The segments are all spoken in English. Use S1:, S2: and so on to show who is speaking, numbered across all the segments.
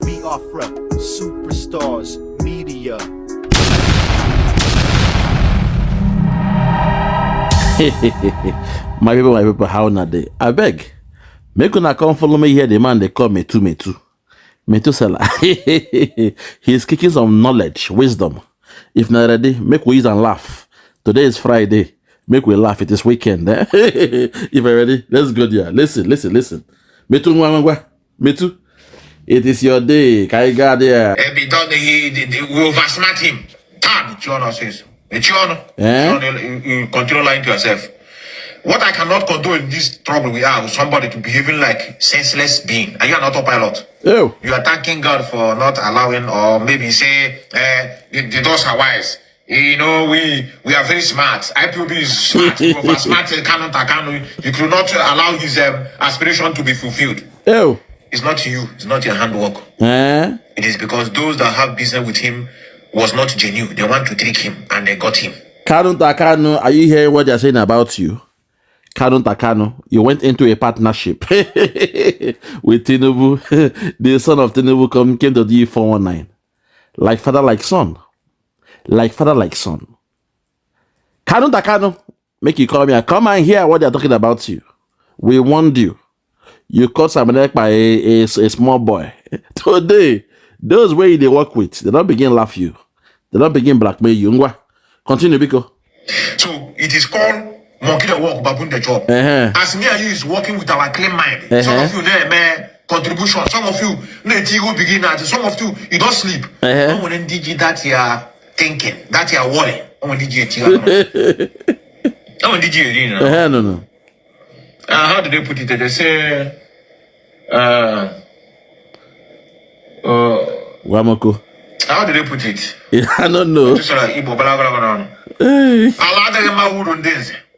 S1: We are from Superstars Media.
S2: My people, how na they? I beg. Make una come follow me here. The man they call Methuselah. He's kicking some knowledge, wisdom. If not ready, make we ease and laugh. Today is Friday. Make we laugh. It is weekend. Eh? If you're ready, let's go there. Listen. Metu. It is your day. Kaiga there.
S3: We oversmart him. Chiona says. Chiona. You continue lying to yourself. What I cannot control in this trouble we have with somebody to behaving like senseless being. And you are not a pilot.
S2: Oh.
S3: You are thanking God for not allowing, or maybe say, the doors are wise. You know, we are very smart. IPOB is smart. You oversmart Kanunta Kanu. You could not allow his aspiration to be fulfilled.
S2: Oh.
S3: It's not you. It's not your handwork. It is because those that have business with him was not genuine. They want to trick him and they got him.
S2: Kanunta Kanu, are you hearing what they're saying about you? Kanunta Kanu, you went into a partnership with Tinubu. The son of Tinubu came to the 419. Like father, like son. Like father, like son. Kanunta Kanu, make you call me. Come and hear what they're talking about you. We warned you. You caught somebody by a small boy. Today, those way they work with, they don't begin laugh you. They don't begin blackmail you. Continue, Biko.
S3: So it is called monkey the work, baboon the job. As me and you is working with our clean mind. Some of you need contribution. Some of you need to begin at. Some of you don't sleep. I'm going to DG that you are thinking, that you are worrying. I'm going to DG it. I'm going to DG it.
S2: No.
S3: How did they put it? They say,
S2: Wamoko.
S3: how did they put it?
S2: I don't know.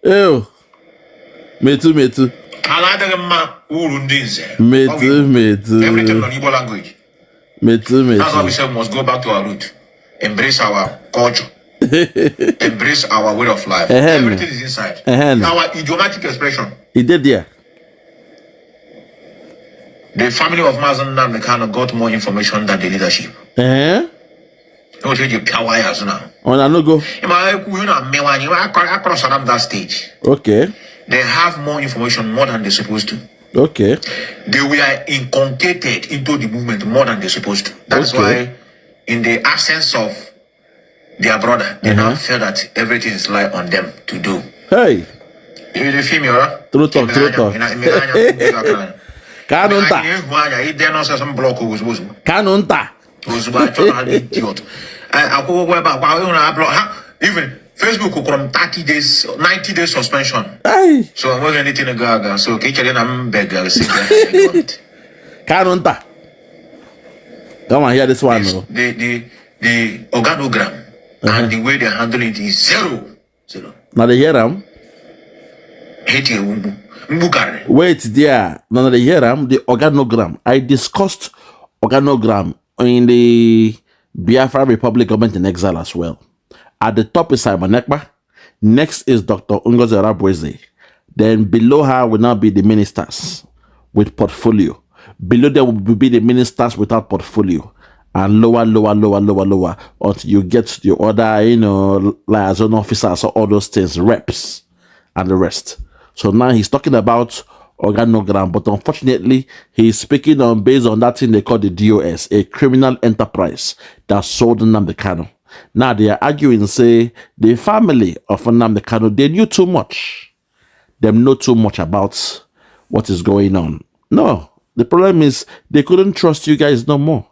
S2: Oh. Metu.
S3: Metu. Everything on Igbo language.
S2: Metu.
S3: That's why we said we must go back to our root. Embrace our culture. Embrace our way of life. Everything is inside. Our idiomatic expression.
S2: He did there.
S3: The family of Mazen NNAMDI got more information than the leadership. Don't tell you power wires now.
S2: On a no go.
S3: Across that stage.
S2: Okay.
S3: They have more information more than they're supposed to.
S2: Okay.
S3: They were inculcated into the movement more than they're supposed to. That's why, in the absence of their brother, they now feel that everything is lie on them to do.
S2: Hey.
S3: You feel me, right?
S2: True talk. Kanunta. Kanunta.
S3: Even Facebook will come 30 days, 90 days suspension.
S2: Hey.
S3: So I'm not anything to go. So I'm beg.
S2: Kanunta. Come on, hear this one.
S3: The organogram and the way they handle it is zero.
S2: Now they hear them. Wait there. Now they hear them. The organogram. I discussed organogram in the Biafra Republic government in exile as well. At the top is Simon Ekpa. Next is Dr. Ngozi Arabweze. Then below her will now be the ministers with portfolio. Below them will be the ministers without portfolio. And lower until you get to the other, liaison officers or all those things, reps and the rest. So now he's talking about organogram, but unfortunately, he's speaking on based on that thing they call the DOS, a criminal enterprise that sold NNAMDI Kanu. Now they are arguing, say, the family of NNAMDI Kanu, they knew too much. They know too much about what is going on. No, the problem is they couldn't trust you guys no more.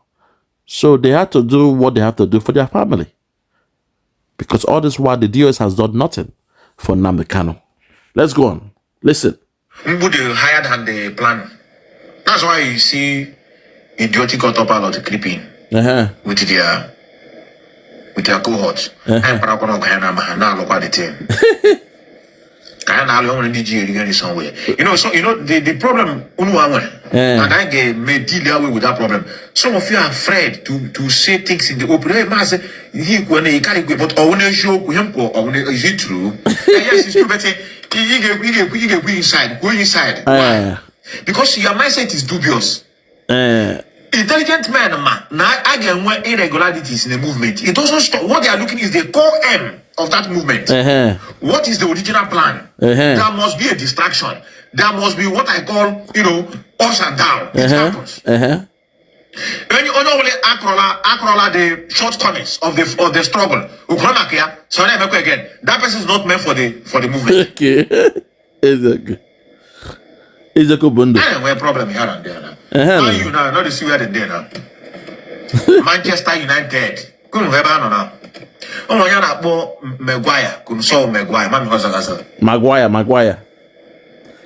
S2: So they had to do what they have to do for their family. Because all this while, the DOS has done nothing for NNAMDI Kanu. Let's go on. Listen.
S3: Mbu they higher than the plan. That's why you see idiotic got up a lot of creeping with their cohorts. I'm proud of the team. Somewhere. The problem and I get may deal away with that problem. Some of you are afraid to say things in the open. Hey, master, he when he can't go, but is it true? Yes, it's true, but you go inside. Why? Because your mindset is dubious. intelligent men, now again, when irregularities in the movement, it also stop. What they are looking is the core aim of that movement. What is the original plan? There must be a distraction. There must be what I call, ups and downs. It happens. When you only acrola the shortcomings of the struggle, so again, that person is not meant for the movement.
S2: Okay, it's a good bundle.
S3: I have a problem here and there now. How you now? Not to see where they're there now. Manchester United. Couldn't have now. Oh, you're not Maguire. Couldn't solve Maguire.
S2: Maguire.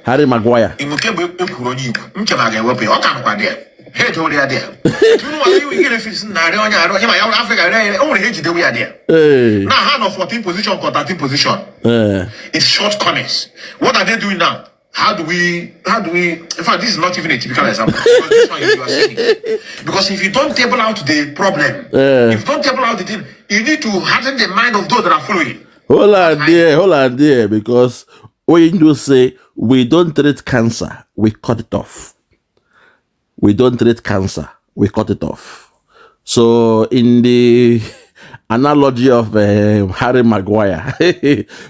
S2: Harry Maguire.
S3: You can't be Kuroni. You can't get weapon. What kind of there? Hey, told you there. You know what you get if it's not on your Africa. Only hate the way there. Now, hand of 14 position, 13 position. It's shortcomings. What are they doing now? How do we, in fact, this is not even a typical example. Because this one you are saying it. Because if you don't table out the problem, if you don't table out the thing, you need to harden the mind of those that are following.
S2: Hold on there, because what you do say, we don't treat cancer, we cut it off. We don't treat cancer, we cut it off. So in the analogy of Harry Maguire,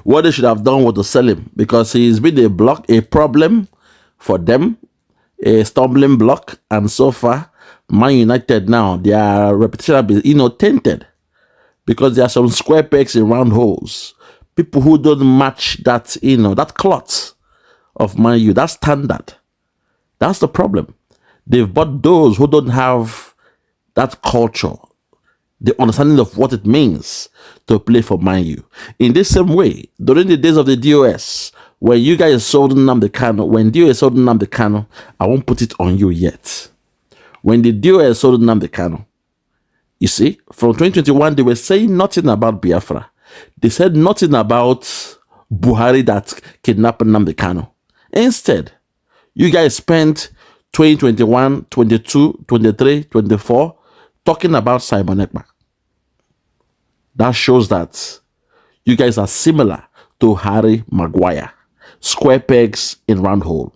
S2: what they should have done was to sell him, because he's been a problem for them, a stumbling block, and so far, Man United now, their reputation has been, tainted, because there are some square pegs in round holes. People who don't match that, that cloth of Man U, that standard. That's the problem. They've bought those who don't have that culture, the understanding of what it means to play for Man U. In this same way, during the days of the DOS, when you guys sold NNAMDI Kanu, when DOS sold NNAMDI Kanu, I won't put it on you yet. When the DOS sold NNAMDI Kanu, you see, from 2021, they were saying nothing about Biafra. They said nothing about Buhari that kidnapped NNAMDI Kanu. Instead, you guys spent 2021, 22, 23, 24 talking about Simon Ekpa. That shows that you guys are similar to Harry Maguire. Square pegs in round hole.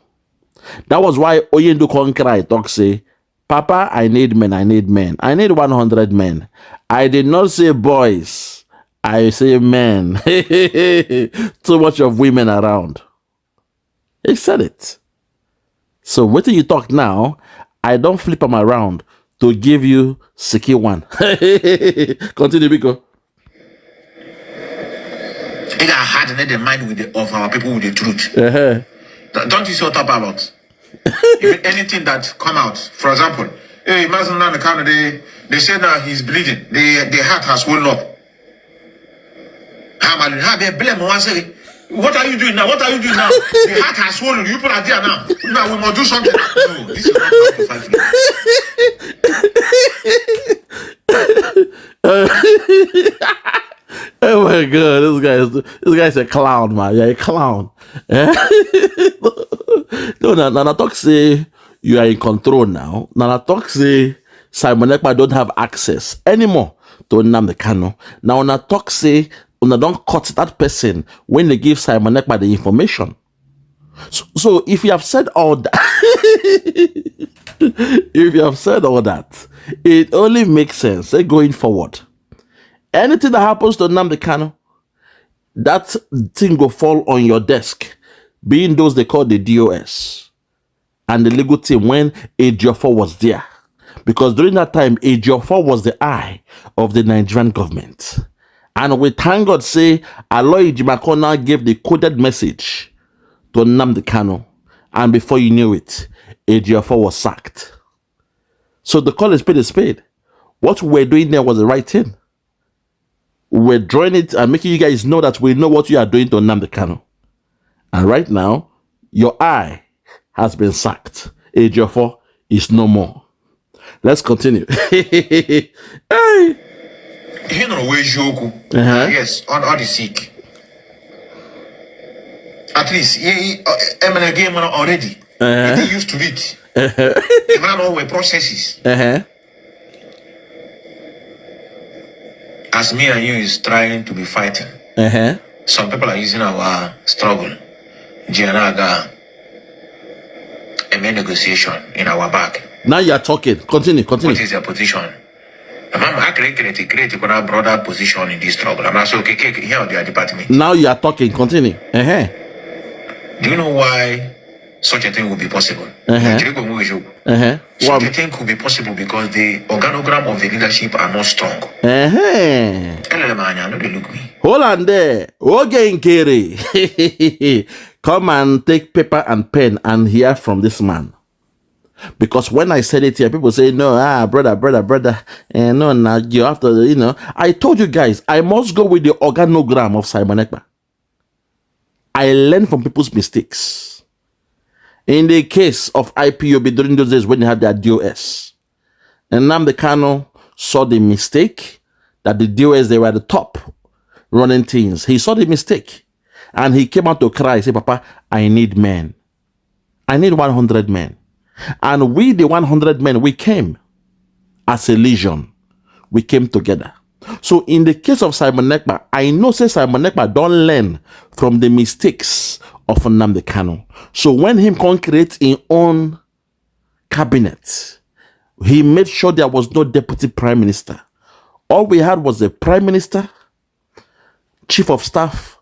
S2: That was why Oyendu Konkrai talk say, Papa, I need men. I need 100 men. I did not say boys. I say men. Too much of women around. He said it. So what do you talk now? I don't flip them around to give you secure one. Continue, Biko.
S3: It got hardened the mind of our people with the truth. Don't you see what I'm about? Even anything that come out, for example, hey, imagine now the kind of they said that he's bleeding. The heart has swollen up. What are you doing now? The heart has swollen. You put it there now. Now we must do something. No, this is not how to fight.
S2: Oh my God, this guy's a clown, man. You're a clown. No, Nana talk say you are in control now. Nana talk say Simon Ekpa don't have access anymore to NNAMDI Kanu. Now Nana talk say Una don't cut that person when they give Simon Ekpa the information. So if you have said all that, it only makes sense going forward. Anything that happens to NNAMDI Kanu, that thing will fall on your desk, being those they call the DOS and the legal team when Ejiofor was there. Because during that time, Ejiofor was the eye of the Nigerian government. And we thank God say, Aloy Jimakona gave the coded message to NNAMDI Kanu. And before you knew it, Ejiofor was sacked. So the call is spade is spade. What we're doing there was the right thing. We're drawing it and making you guys know that we know what you are doing to NNAMDI Kanu. And right now, your eye has been sacked. Ejiofor is no more. Let's continue. Hey.
S3: You know where Joku? Yes, on the sick. At least he game already. He used to it. The man always processes. As me and you is trying to be fighting. Some people are using our struggle. Jianaga a negotiation in our back.
S2: Now you are talking. Continue.
S3: What is your position? I create a broader position in this struggle. I'm also okay here on their department.
S2: Now you are talking. Continue.
S3: Do you know why such a thing will be possible? Such a thing could be possible because the organogram of the leadership are not strong.
S2: Hold on there. Okay, Kere. Come and take paper and pen and hear from this man. Because when I said it here, people say, no, brother. And no, now you have to, I told you guys, I must go with the organogram of Simon Ekpa. I learn from people's mistakes. In the case of IPOB during those days when they had their DOS, and NNAMDI Kanu saw the mistake that the DOS, they were at the top running things. He saw the mistake and he came out to cry, say, Papa, I need men. I need 100 men. And we, the 100 men, we came as a legion. We came together. So in the case of Simon Ekpa, I know say Simon Ekpa don't learn from the mistakes of NNAMDI Kanu. So when him can create his own cabinet, he made sure there was no deputy prime minister. All we had was the prime minister, chief of staff,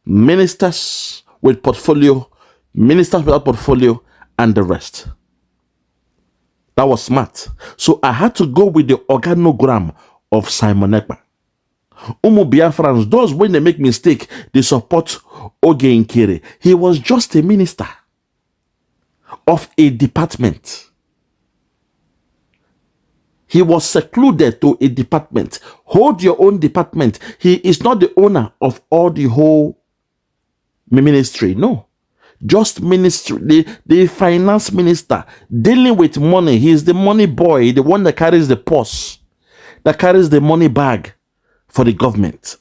S2: ministers with portfolio, ministers without portfolio, and the rest. That was smart. So I had to go with the organogram of Simon Ekpa. Biafrans, those when they make mistake, they support Oge Nkere. He was just a minister of a department. He was secluded to a department. Hold your own department. He is not the owner of all the whole ministry. No. Just ministry, the finance minister dealing with money. He is the money boy, the one that carries the purse, that carries the money bag for the government.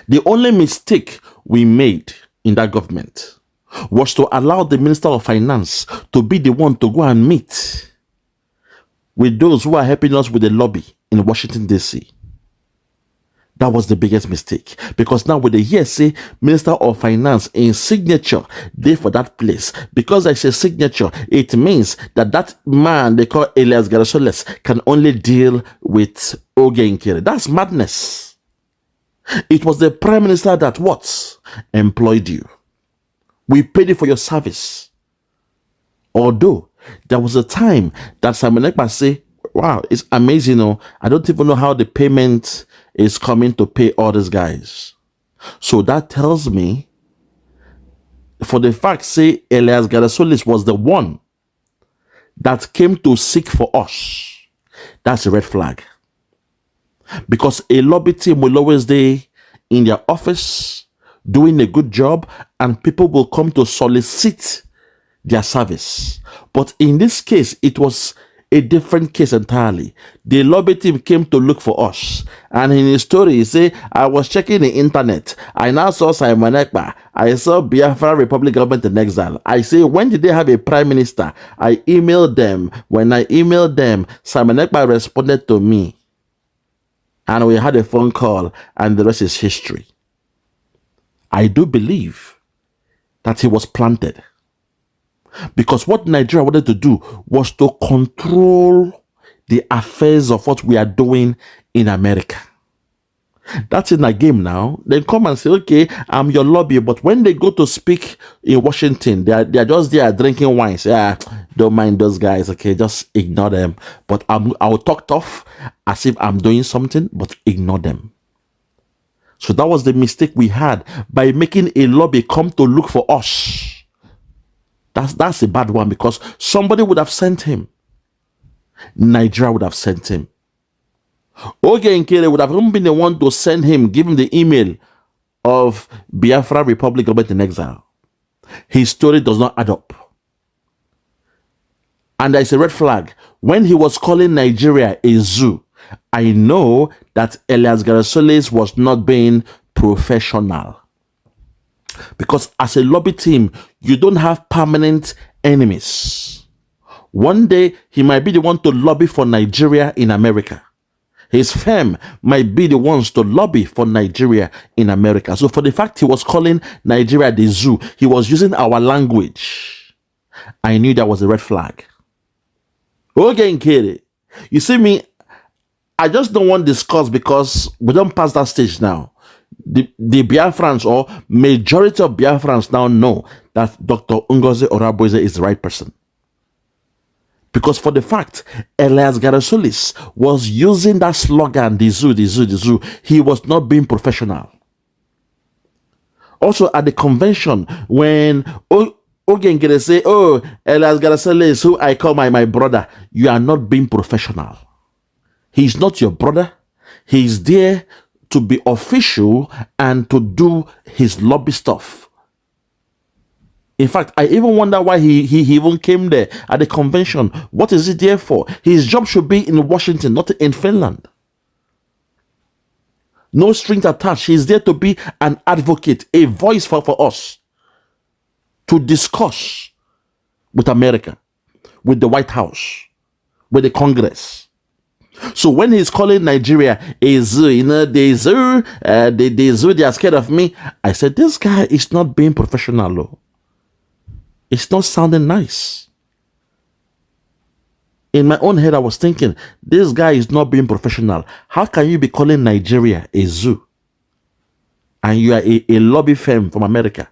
S2: The only mistake we made in that government was to allow the Minister of Finance to be the one to go and meet with those who are helping us with the lobby in Washington, D.C. That was the biggest mistake. Because now with the hearsay, Minister of Finance in signature, there for that place. Because I say signature, it means that that man they call Elias Garasoles can only deal with Oge Nkere. That's madness. It was the Prime Minister that what? Employed you. We paid you for your service. Although, there was a time that Simon Ekpa say, wow, it's amazing. I don't even know how the payment is coming to pay all these guys. So that tells me, for the fact, say, Elias Garasolis was the one that came to seek for us. That's a red flag. Because a lobby team will always be in their office doing a good job and people will come to solicit their service. But in this case, it was a different case entirely. The lobby team came to look for us. And in his story, he say, I was checking the internet. I now saw Simon Ekpa. I saw Biafra Republic government in exile. I say, when did they have a prime minister? I emailed them. When I emailed them, Simon Ekpa responded to me. And we had a phone call, and the rest is history. I do believe that he was planted. Because what Nigeria wanted to do was to control the affairs of what we are doing in America. That's in a game now. They come and say, okay, I'm your lobby. But when they go to speak in Washington, they are just there drinking wine. Say, don't mind those guys, okay, just ignore them. But I'll talk tough as if I'm doing something, but ignore them. So that was the mistake we had by making a lobby come to look for us. That's a bad one because somebody would have sent him. Nigeria would have sent him. Oge Nkere would have even been the one to send him, give him the email of Biafra Republic government in exile. His story does not add up. And there's a red flag. When he was calling Nigeria a zoo, I know that Elias Garasoles was not being professional. Because as a lobby team, you don't have permanent enemies. One day, he might be the one to lobby for Nigeria in America. His firm might be the ones to lobby for Nigeria in America. So for the fact he was calling Nigeria the zoo, he was using our language. I knew that was a red flag. Okay, Nkere. You see me, I just don't want discuss because we don't pass that stage now. The Biafrans or majority of Biafrans now know that Dr. Ngozi Oraboize is the right person. Because for the fact, Elias Garasolis was using that slogan, the zoo, he was not being professional. Also at the convention, when Ogengere say, oh, Elias Garasolis, who I call my brother, you are not being professional. He's not your brother. He's there to be official and to do his lobby stuff. In fact, I even wonder why he even came there at the convention. What is he there for? His job should be in Washington, not in Finland. No strings attached. He's there to be an advocate, a voice for us to discuss with America, with the White House, with the Congress. So when he's calling Nigeria a zoo, you know, they are scared of me. I said, this guy is not being professional, though. It's not sounding nice. In my own head, I was thinking, this guy is not being professional. How can you be calling Nigeria a zoo? And you are a lobby firm from America.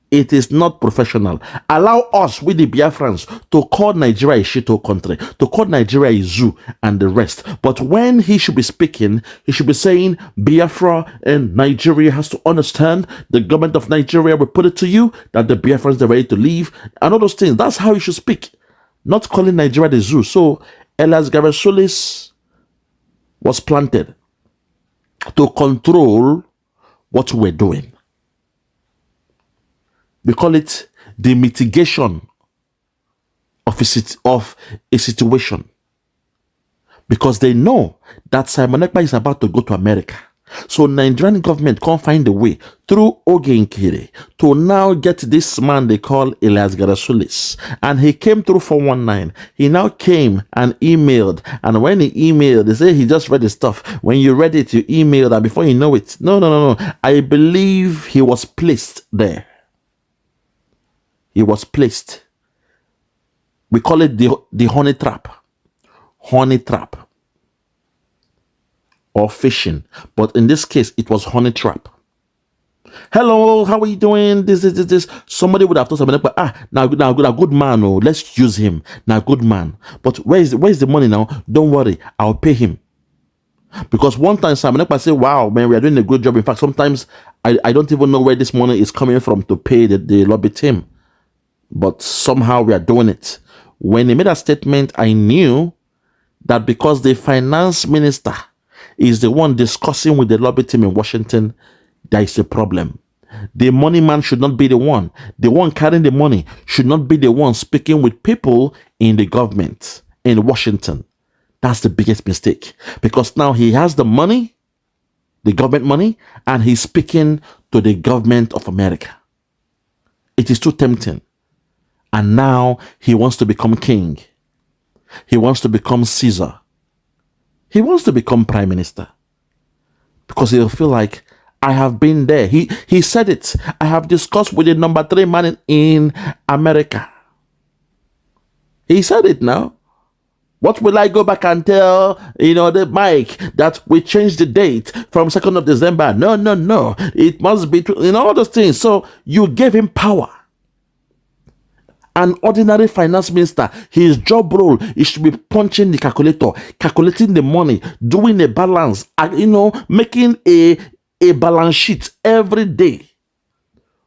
S2: It is not professional. Allow us, with the Biafrans, to call Nigeria a shithole country, to call Nigeria a zoo and the rest. But when he should be speaking, he should be saying, Biafra and Nigeria has to understand, the government of Nigeria will put it to you that the Biafrans are ready to leave, and all those things. That's how he should speak, not calling Nigeria the zoo. So Elias Garasolis was planted to control what we're doing. We call it the mitigation of a situation. Because they know that Simon Ekpa is about to go to America. So Nigerian government can't find a way through Ogenkere to now get this man they call Elias Garasolis. And he came through 419. He now came and emailed. And when he emailed, they say he just read the stuff. When you read it, you emailed, and before you know it. No. I believe he was placed there. He was placed. We call it the honey trap. Honey trap. Or fishing. But in this case, it was honey trap. Hello, how are you doing? This. Somebody would have told somebody, now good man, oh, let's use him. Now good man. But where's the money now? Don't worry, I'll pay him. Because one time Simon Ekpa said, wow, man, we are doing a good job. In fact, sometimes I don't even know where this money is coming from to pay the lobby team. But somehow we are doing it. When he made a statement, I knew that because the finance minister is the one discussing with the lobby team in Washington, there is a problem. The money man should not be the one. The one carrying the money should not be the one speaking with people in the government in Washington. That's the biggest mistake. Because now he has the money, the government money, and he's speaking to the government of America. It is too tempting. And now he wants to become king. He wants to become Caesar. He wants to become prime minister. Because he'll feel like, I have been there. He said it. I have discussed with the number 3 man in America. He said it now. What will I go back and tell, the Mike, that we changed the date from 2nd of December? No. It must be, all those things. So you gave him power. An ordinary finance minister, his job role is to be punching the calculator, calculating the money, doing a balance, making a balance sheet every day.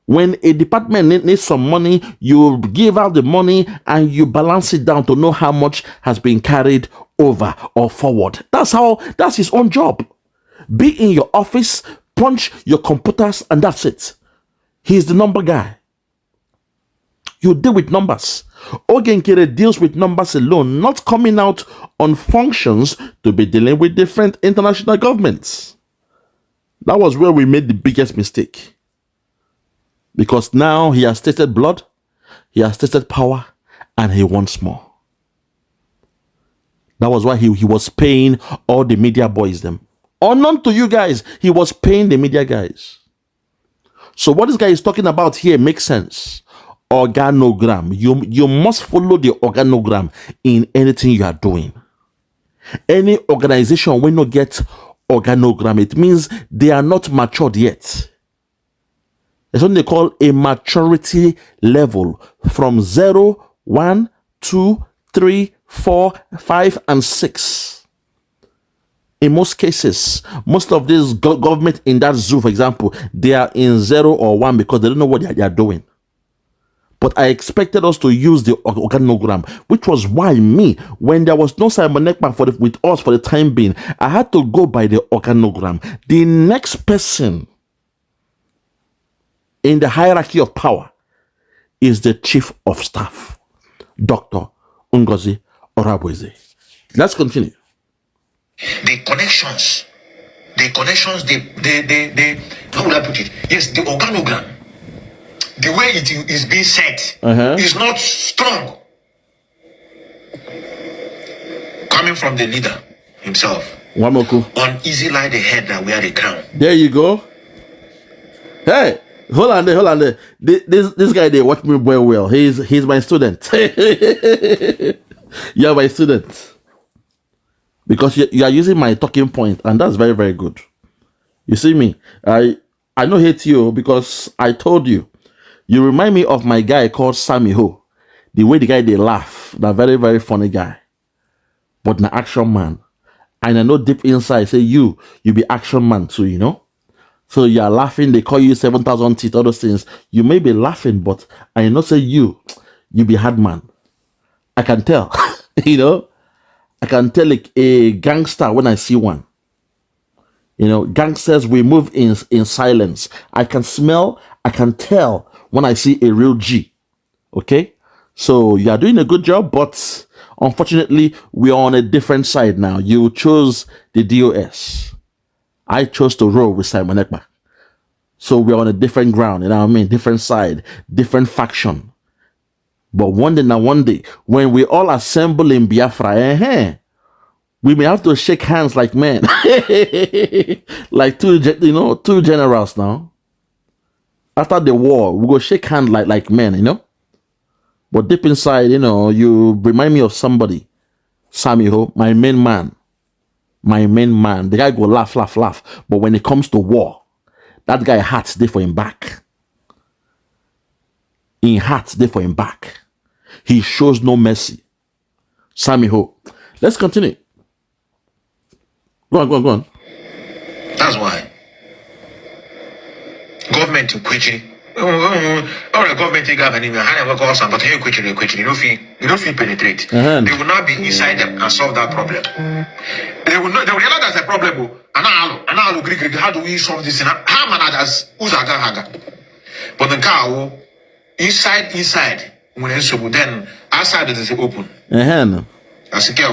S2: When a department needs some money, you give out the money and you balance it down to know how much has been carried over or forward. That's his own job. Be in your office, punch your computers, and that's it. He's the number guy. You deal with numbers. Ogenkere deals with numbers alone, not coming out on functions to be dealing with different international governments. That was where we made the biggest mistake. Because now he has tasted blood, he has tasted power, and he wants more. That was why he was paying all the media boys them. Unknown to you guys, he was paying the media guys. So what this guy is talking about here makes sense. organogram. You must follow the organogram in anything you are doing. Any organization will not get organogram. It means they are not matured yet. It's what they call a maturity level from 0, 1, 2, 3, 4, 5, and 6. In most cases, most of these government in that zoo, for example, they are in 0 or 1 because they don't know what they are doing. But I expected us to use the organogram, which was why me, when there was no Simon Ekpa with us for the time being, I had to go by the organogram. The next person in the hierarchy of power is the chief of staff, Dr. Ngozi Orabweze. Let's continue.
S3: The connections, how would I put it? Yes, the organogram. The way it is being set is not strong. Coming from the leader himself.
S2: Wamoku.
S3: Uneasy lie the head that wear the crown.
S2: There you go. Hey, hold on there. This guy, they watch me very well. He's my student. You're my student. Because you are using my talking point, and that's very, very good. You see me? I don't hate you because I told you. You remind me of my guy called Sammy Ho. The way the guy, they laugh. That very, very funny guy. But an action man. And I know deep inside, say you be action man too, you know? So you are laughing, they call you 7,000 teeth, all those things. You may be laughing, but I know say you be hard man. I can tell, you know? I can tell like a gangster when I see one. You know, gangsters, we move in silence. I can smell, I can tell when I see a real G. Okay? So you are doing a good job, but unfortunately, we are on a different side now. You chose the DOS. I chose to roll with Simon Ekpa. So we're on a different ground, you know what I mean? Different side, different faction. But one day, when we all assemble in Biafra, we may have to shake hands like men. Like two generals now. After the war, we go shake hands like men, you know? But deep inside, you know, you remind me of somebody. Sammy Ho, my main man. The guy go laugh. But when it comes to war, that guy hearts there for him back. In hearts there for him back. He shows no mercy. Sammy Ho. Let's continue. Go on.
S3: That's why. Government Uchechi. Or government government, I never call some, but here quickly, you don't feel penetrate. They will not be inside them and solve that problem. They will realize that's a problem. And how do we solve this? How managers Uzaga? But the car inside when it's so then outside it is open. I say, how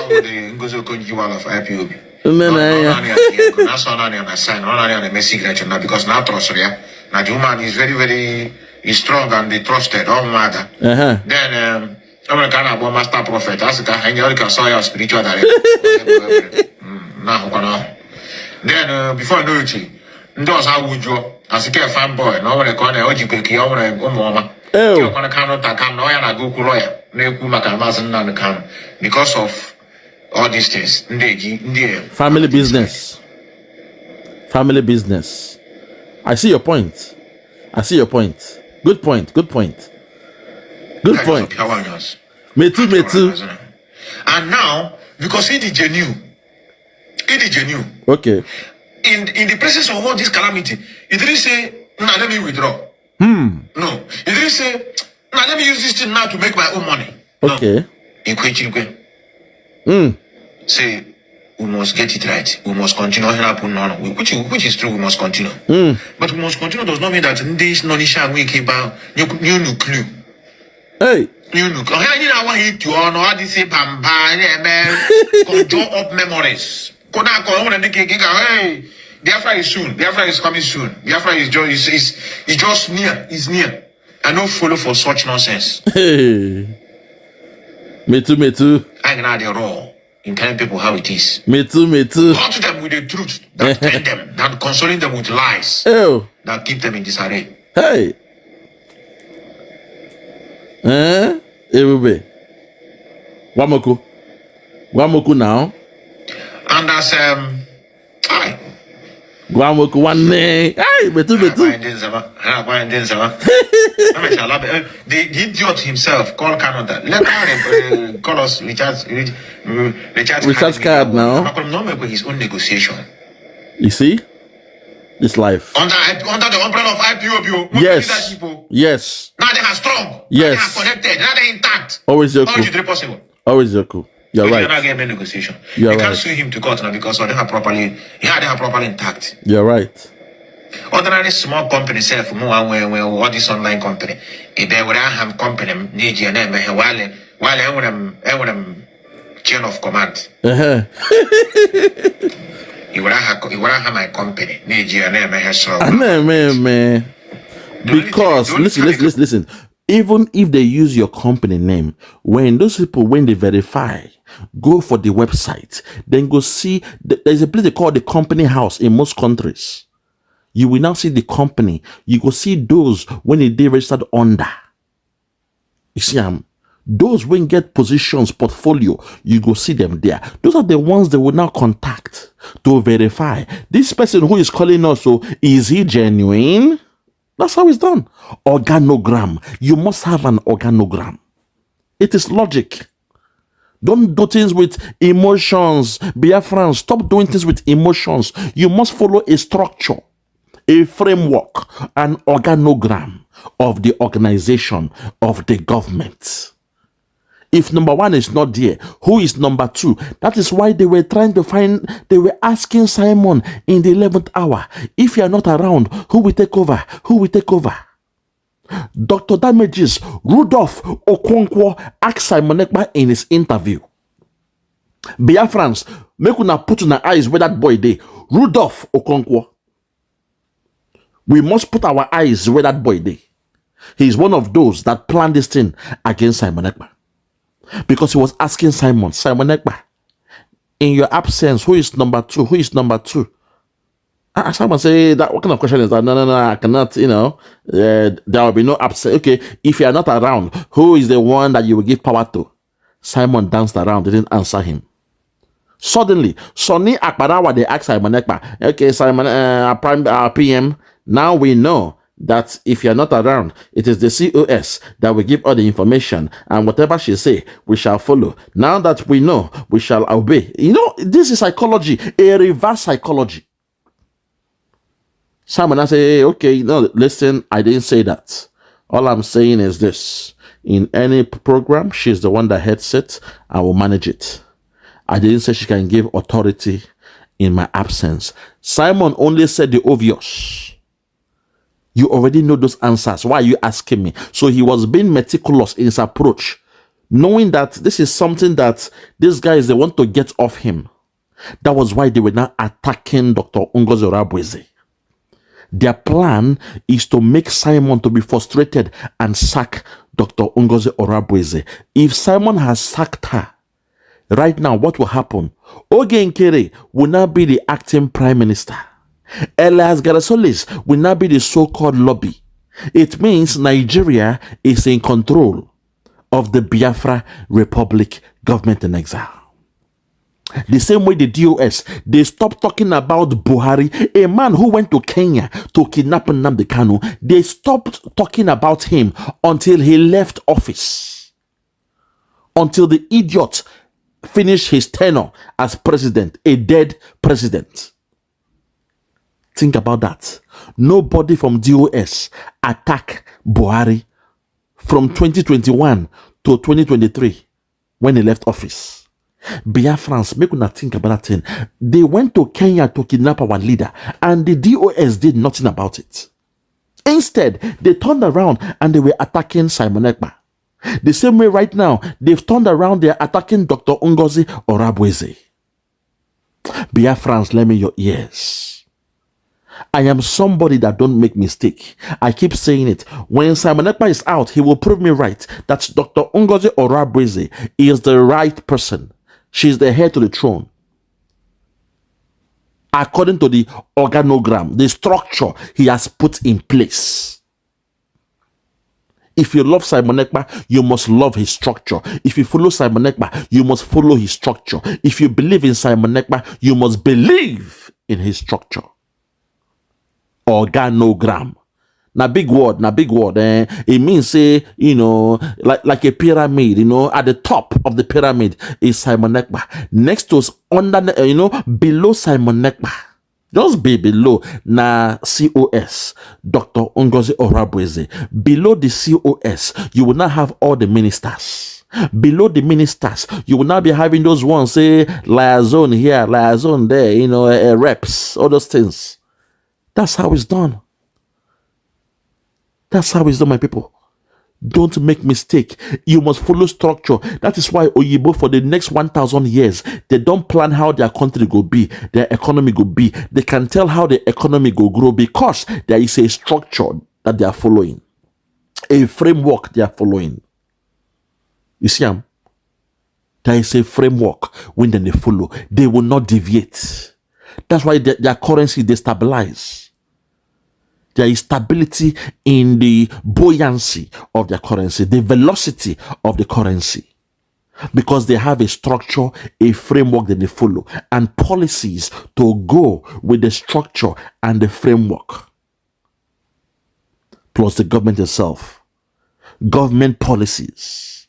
S3: the Ngozi Okonjo-Iweala of IPOB. That's not on the sign, not on the signature now because now trust now the woman is very, very strong and they trusted all matter. Then I'm gonna go master prophet. I said, I can saw your spiritual director. Then before I know it, those how would you as a fanboy, no one can OGP, mama. You're gonna Kanunta Kanu, no, and I go lawyer, no, because of all these things.
S2: Family business. I see your point. Good point. Me too.
S3: And now, because it is genuine.
S2: Okay.
S3: In the presence of all this calamity, it didn't say, nah, let me withdraw. No. It didn't say, nah, let me use this thing now to make my own money.
S2: Okay.
S3: Say, we must get it right. We must continue which is true, we must continue. But we must continue does not mean that this non-isha we keep out new nuclear.
S2: Hey.
S3: New nuclear. I want hit you on all this conjure up memories. Hey, Biafra is soon. Biafra is coming soon. Biafra is just near. It's near. I don't follow for such nonsense.
S2: Hey. Me too.
S3: I can add the raw. In telling people how it is.
S2: Me too.
S3: Not to them with the truth that tell them, that consoling them with lies.
S2: Ew.
S3: That keep them in disarray.
S2: Hey. Everybody. Wamoku now.
S3: And as
S2: Wamoku one day. Hey, betu.
S3: The idiot himself called Canada. Let him call us
S2: recharge card now.
S3: Not make his own negotiation.
S2: You see? This life.
S3: Under the umbrella of IPOB.
S2: Yes. Yes.
S3: Now they are strong.
S2: Yes.
S3: Now they are connected. Now they are intact.
S2: Always your cool.
S3: Possible.
S2: Always your cool. You're right.
S3: Not get negotiation.
S2: You're
S3: you
S2: right.
S3: can't sue him to court now because they are properly intact.
S2: You're right.
S3: Ordinary small company self all this online company. If they would have company need your name while I want them chain of command. You would have my company need your name
S2: man. Because listen. Even if they use your company name, when those people, when they verify, go for the website, then go see, there's a place they call the company house in most countries. You will now see the company. You go see those when they registered under. You see, those when get positions, portfolio, you go see them there. Those are the ones they will now contact to verify. This person who is calling us, so is he genuine? That's how it's done. Organogram. You must have an organogram. It is logic. Don't do things with emotions. Biafrans, stop doing things with emotions. You must follow a structure, a framework, an organogram of the organization of the government. If number one is not there, who is number two? That is why they were they were asking Simon in the 11th hour, if you are not around, who will take over? Who will take over? Dr. Damages, Rudolph Okonkwo asked Simon Ekpa in his interview. Biafrans, make una put in our eyes where that boy dey. Rudolph Okonkwo. We must put our eyes where that boy dey. He is one of those that planned this thing against Simon Ekpa. Because he was asking Simon Ekpa, in your absence, who is number two? Who is number two? Simon say, what kind of question is that? No, I cannot, there will be no absence. Okay, if you are not around, who is the one that you will give power to? Simon danced around, didn't answer him. Suddenly, Sonny Akbarawa, they asked Simon Ekpa, okay, Simon, PM, now we know that if you're not around, it is the COS that will give all the information, and whatever she say, we shall follow. Now that we know, we shall obey. This is psychology, a reverse psychology. Simon, I say, okay, no, listen, I didn't say that. All I'm saying is this. In any program, she's the one that heads it. I will manage it. I didn't say she can give authority in my absence. Simon only said the obvious. You already know those answers. Why are you asking me? So he was being meticulous in his approach, knowing that this is something that these guys, they want to get off him. That was why they were now attacking Dr. Ngozi Orabweze. Their plan is to make Simon to be frustrated and sack Dr. Ngozi Orabweze. If Simon has sacked her, right now, what will happen? Oge Nkere will now be the acting prime minister. Elias Garasolis will now be the so-called lobby. It means Nigeria is in control of the Biafra Republic government in exile. The same way the DOS, they stopped talking about Buhari, a man who went to Kenya to kidnap NNAMDI Kanu. They stopped talking about him until he left office. Until the idiot finished his tenure as president, a dead president. Think about that. Nobody from DOS attacked Buhari from 2021 to 2023 when he left office. Biafrans, make una think about that thing. They went to Kenya to kidnap our leader, and the DOS did nothing about it. Instead, they turned around and they were attacking Simon Ekpa. The same way right now, they've turned around, they're attacking Dr. Ngozi Orabweze. Biafrans, lend me your ears. I am somebody that don't make mistake. I keep saying it. When Simon Ekpa is out, he will prove me right that Dr. Ngozi Orabweze is the right person. She's the heir to the throne. According to the organogram, the structure he has put in place. If you love Simon Ekpa, you must love his structure. If you follow Simon Ekpa, you must follow his structure. If you believe in Simon Ekpa, you must believe in his structure. Organogram. Na big word. It means, say, you know, like a pyramid, you know, at the top of the pyramid is Simon Ekpa. Next to us, under, you know, below Simon Ekpa, just be below, na COS, Dr. Ngozi Orabueze. Below the COS, you will now have all the ministers. Below the ministers, you will now be having those ones, say, liaison here, liaison there, you know, reps, all those things. That's how it's done. That's how it's done, my people. Don't make mistake. You must follow structure. That is why Oyibo, for the next 1,000 years, they don't plan how their country go be, their economy go be. They can tell how the economy go grow because there is a structure that they are following, a framework they are following. You see, there is a framework when they follow. They will not deviate. That's why their currency destabilize. There is stability in the buoyancy of their currency, the velocity of the currency, because they have a structure, a framework that they follow, and policies to go with the structure and the framework. Plus the government itself, government policies.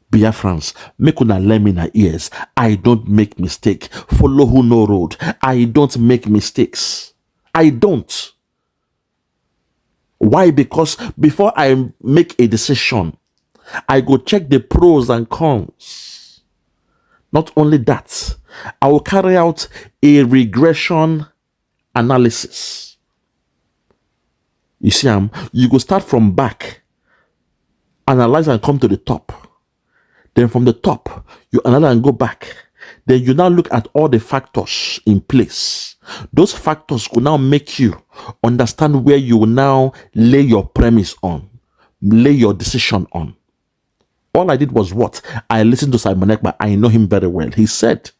S2: Biafrans, make una learn in our ears. I don't make mistake. Follow who no road. I don't make mistakes. I don't. Why? Because before I make a decision, I go check the pros and cons. Not only that, I will carry out a regression analysis. You see, you go start from back, analyze and come to the top. Then from the top, you analyze and go back. Then you now look at all the factors in place. Those factors will now make you understand where you will now lay your premise on, lay your decision on. All I did was what? I listened to Simon Ekpa. I know him very well. He said,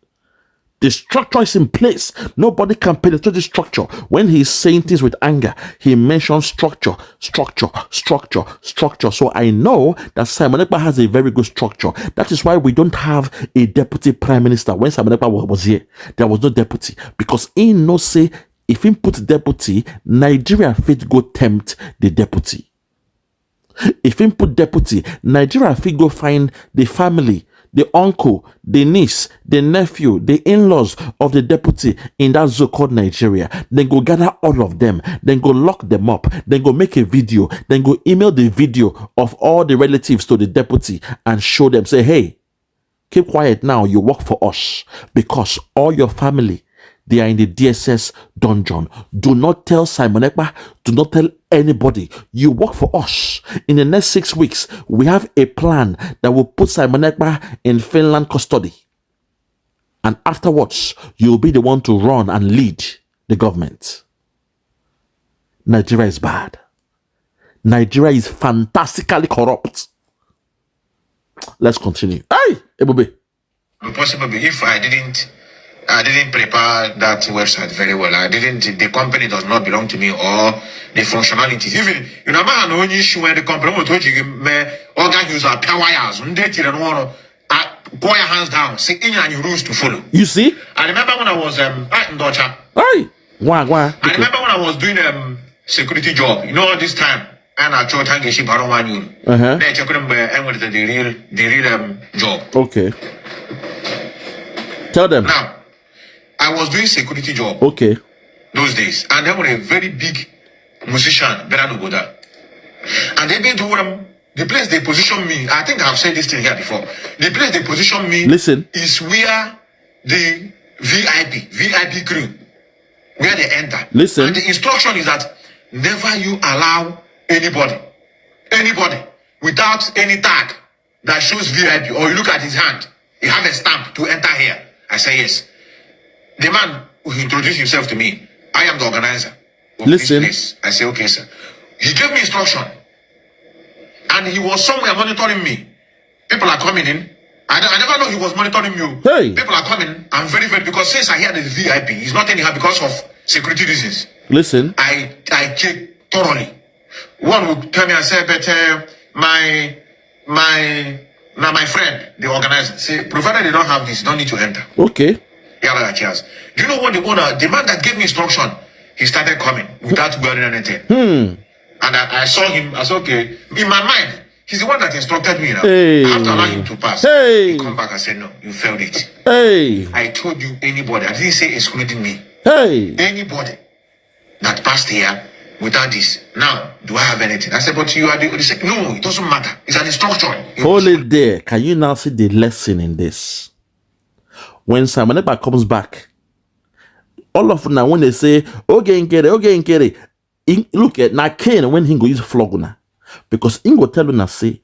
S2: the structure is in place. Nobody can penetrate the structure. When he's saying things with anger, he mentions structure. So I know that Simon Ekpa has a very good structure. That is why we don't have a deputy prime minister. When Simon Ekpa was here, there was no deputy. Because he knows, say, if he put deputy, Nigeria fit go tempt the deputy. If he put deputy, Nigeria fit go find the family, the uncle, the niece, the nephew, the in-laws of the deputy in that zone called Nigeria. Then go gather all of them. Then go lock them up. Then go make a video. Then go email the video of all the relatives to the deputy and show them. Say, hey, keep quiet now. You work for us because all your family, they are in the DSS dungeon. Do not tell Simon Ekpa. Do not tell anybody. You work for us. In the next 6 weeks, we have a plan that will put Simon Ekpa in Finland custody. And afterwards, you'll be the one to run and lead the government. Nigeria is bad. Nigeria is fantastically corrupt. Let's continue. Hey, Ebube.
S3: Possibly, if I didn't prepare that website very well. The company does not belong to me or the functionalities. Even, you know, man, no issue where the company will tell you, organ user, power wires, pour your hands down, say in your rules to follow.
S2: You see?
S3: I remember when I was, in Docha.
S2: Hey! Why?
S3: I remember when I was doing, security job, you know, this time, and I told Tangi Ship Haroman, they check them, the real job.
S2: Okay. Tell them.
S3: Now, I was doing security job.
S2: Okay.
S3: Those days. And there was a very big musician, Bernardo Goda. And they been to them, the place they position me, I think I've said this thing here before. The place they position me is where the VIP crew, where they enter.
S2: Listen.
S3: And the instruction is that never you allow anybody, without any tag that shows VIP, or you look at his hand, he have a stamp to enter here. I say yes. The man who introduced himself to me, I am the organizer of this place. I say, okay, sir. He gave me instruction. And he was somewhere monitoring me. People are coming in. I never know he was monitoring you.
S2: Hey.
S3: People are coming. I'm very, because since I hear the VIP, it's not anyhow because of security reasons.
S2: Listen.
S3: I check thoroughly. One will tell me, I say, but my friend, the organizer, say, provided they don't have this, don't need to enter.
S2: Okay.
S3: Yeah, like cheers. Do you know what the owner, the man that gave me instruction, he started coming without wearing anything. And I saw him, I said, okay, in my mind, he's the one that instructed me now.
S2: Hey.
S3: I have to allow him to pass.
S2: Hey.
S3: He come back and said, no, you failed it.
S2: Hey.
S3: I told you, anybody, I didn't say excluding me.
S2: Hey.
S3: Anybody that passed here without this, now, do I have anything? I said, but you are the, they said, no, it doesn't matter. It's an instruction.
S2: Hold it there. Can you now see the lesson in this? When Simon Ekpa comes back, all of now when they say, okay, look at now Cain when he go use floguna. Because he go tell you say,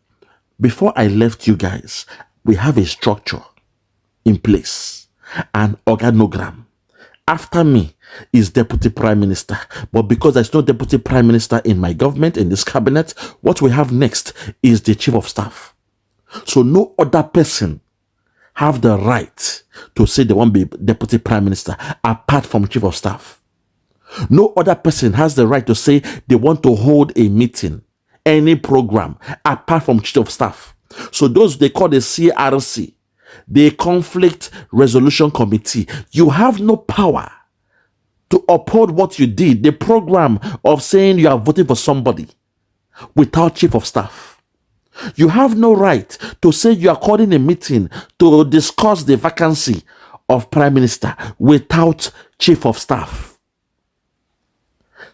S2: before I left you guys, we have a structure in place, an organogram. After me is Deputy Prime Minister. But because there's no Deputy Prime Minister in my government, in this cabinet, what we have next is the Chief of Staff. So no other person have the right to say they want to be Deputy Prime Minister apart from Chief of Staff. No other person has the right to say they want to hold a meeting, any program, apart from Chief of Staff. So those they call the CRC, the Conflict Resolution Committee, you have no power to uphold what you did, the program of saying you are voting for somebody without Chief of Staff. You have no right to say you are calling a meeting to discuss the vacancy of Prime Minister without Chief of Staff.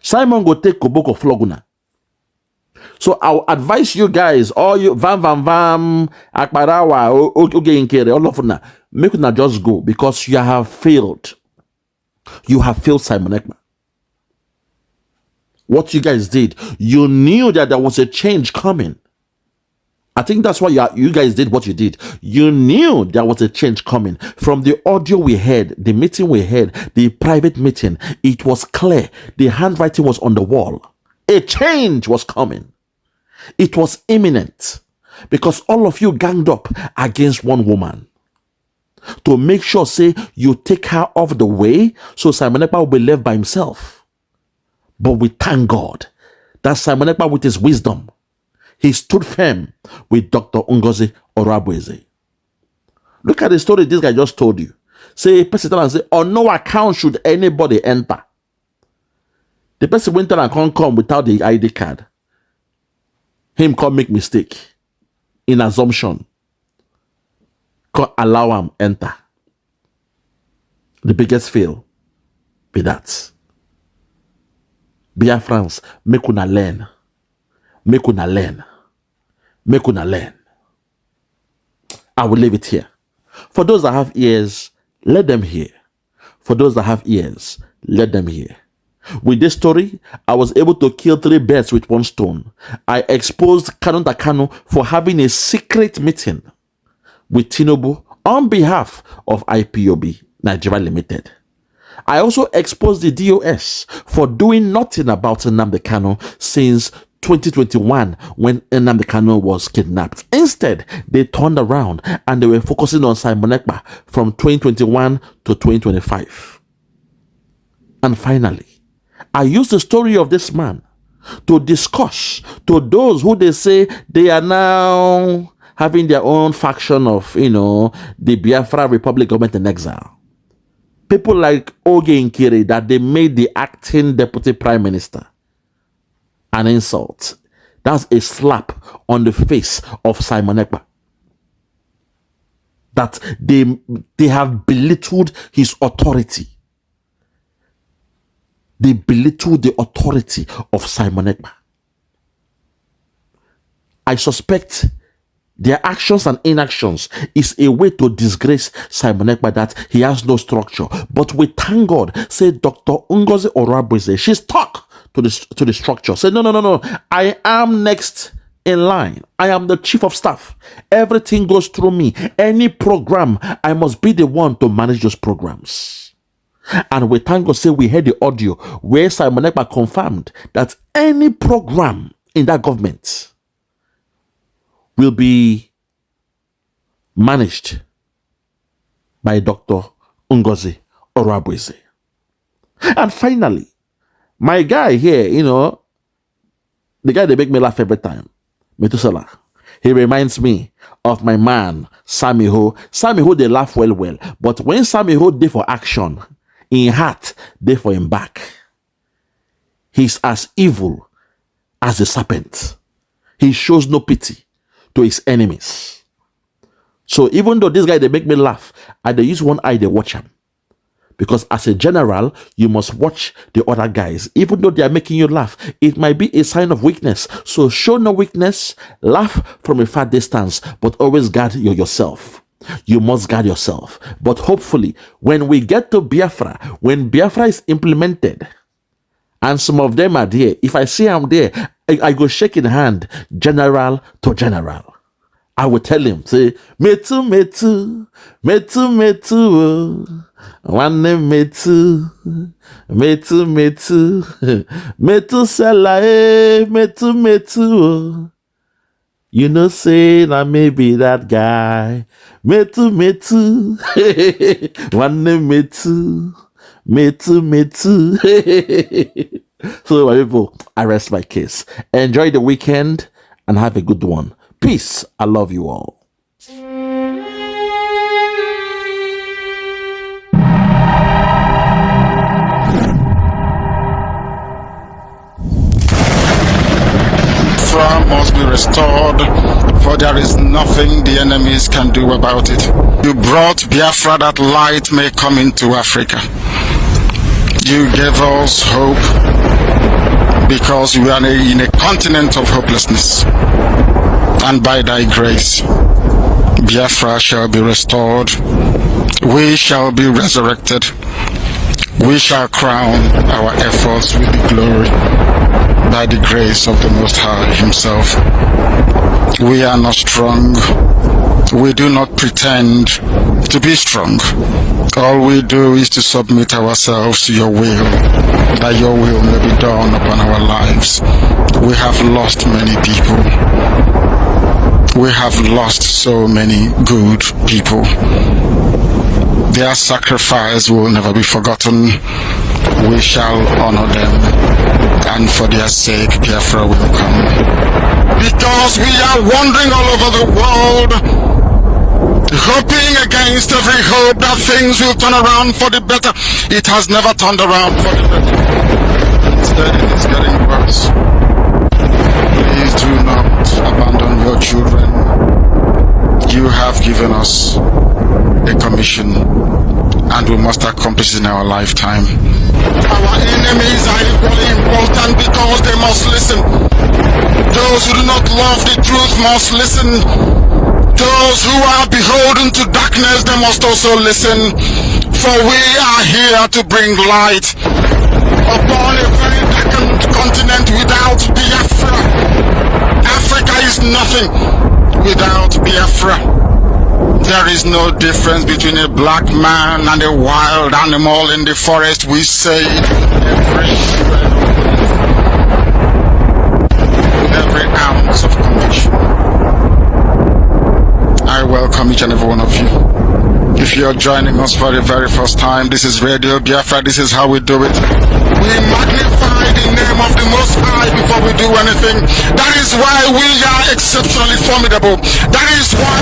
S2: Simon go take Koboko Floguna. So I'll advise you guys, all you Akbarawa, all of them, make una just go because you have failed. You have failed Simon Ekpa. What you guys did, you knew that there was a change coming. I think that's why you guys did what you did. You knew there was a change coming. From the audio we heard, the meeting we had, the private meeting, it was clear. The handwriting was on the wall. A change was coming. It was imminent because all of you ganged up against one woman to make sure, say, you take her off the way so Simon Ekpa will be left by himself. But we thank God that Simon Ekpa, with his wisdom, he stood firm with Dr. Ngozi Orabweze. Look at the story this guy just told you. Say, person tell and say, on no account should anybody enter. The person went there and can't come without the ID card. Him can't make mistake in assumption. Can't allow him enter. The biggest fail be that. Biafrans, make una learn. Make una learn. Make una learn. I will leave it here. For those that have ears, let them hear. For those that have ears, let them hear. With this story, I was able to kill 3 birds with 1 stone. I exposed Kanunta Kanu for having a secret meeting with Tinubu on behalf of IPOB Nigeria Limited. I also exposed the DOS for doing nothing about NNAMDI Kanu since 2021 when NNAMDI Kanu was kidnapped. Instead, they turned around and they were focusing on Simon Ekpa from 2021 to 2025. And finally, I used the story of this man to discuss to those who they say they are now having their own faction of, the Biafra Republic government in exile. People like Oge Nkiri, that they made the acting deputy prime minister an insult. That's a slap on the face of Simon Ekpa. That they have belittled his authority. They belittle the authority of Simon Ekpa. I suspect their actions and inactions is a way to disgrace Simon Ekpa, that he has no structure. But we thank God, say Dr. Ngozi Orabweze, she stuck to the structure. Say, no. I am next in line. I am the chief of staff. Everything goes through me. Any program, I must be the one to manage those programs. And we thank God, say we heard the audio where Simon Ekpa confirmed that any program in that government will be managed by Dr. Ngozi Orabweze. And finally, my guy here, the guy they make me laugh every time, Methuselah. He reminds me of my man, Sammy Ho. Sammy Ho, they laugh well. But when Sammy Ho did for action, in heart, they for him back. He's as evil as a serpent. He shows no pity to his enemies. So even though this guy, they make me laugh, I they use one eye, they watch him. Because as a general, you must watch the other guys. Even though they are making you laugh, it might be a sign of weakness. So show no weakness, laugh from a far distance, but always guard yourself. You must guard yourself. But hopefully, when we get to Biafra, when Biafra is implemented, and some of them are there, if I see I'm there, I go shake in hand, general to general. I will tell him, say, metu, one name metu, Methuselah, metu. You know, say, now maybe that guy, metu, one name metu. So, my people, I rest my case. Enjoy the weekend and have a good one. Peace. I love you all.
S4: Biafra must be restored, for there is nothing the enemies can do about it. You brought Biafra that light may come into Africa. You gave us hope because we are in a continent of hopelessness. And by thy grace, Biafra shall be restored. We shall be resurrected. We shall crown our efforts with the glory by the grace of the Most High Himself. We are not strong. We do not pretend to be strong. All we do is to submit ourselves to your will, that your will may be done upon our lives. We have lost many people. We have lost so many good people. Their sacrifice will never be forgotten. We shall honor them, and for their sake, Biafra will come. Because we are wandering all over the world, hoping against every hope that things will turn around for the better. It has never turned around for the better. Instead, it is getting worse. Please do not abandon your children. You have given us a commission, and we must accomplish it in our lifetime. Our enemies are equally important because they must listen. Those who do not love the truth must listen. Those who are beholden to darkness, they must also listen. For we are here to bring light upon a very darkened continent without Biafra. Africa is nothing without Biafra. There is no difference between a black man and a wild animal in the forest. We say every shred with every ounce of conviction. I welcome each and every one of you. If you're joining us for the very first time, this is Radio Biafra. This is how we do it. We magnify the name of the Most High before we do anything. That is why we are exceptionally formidable. That is why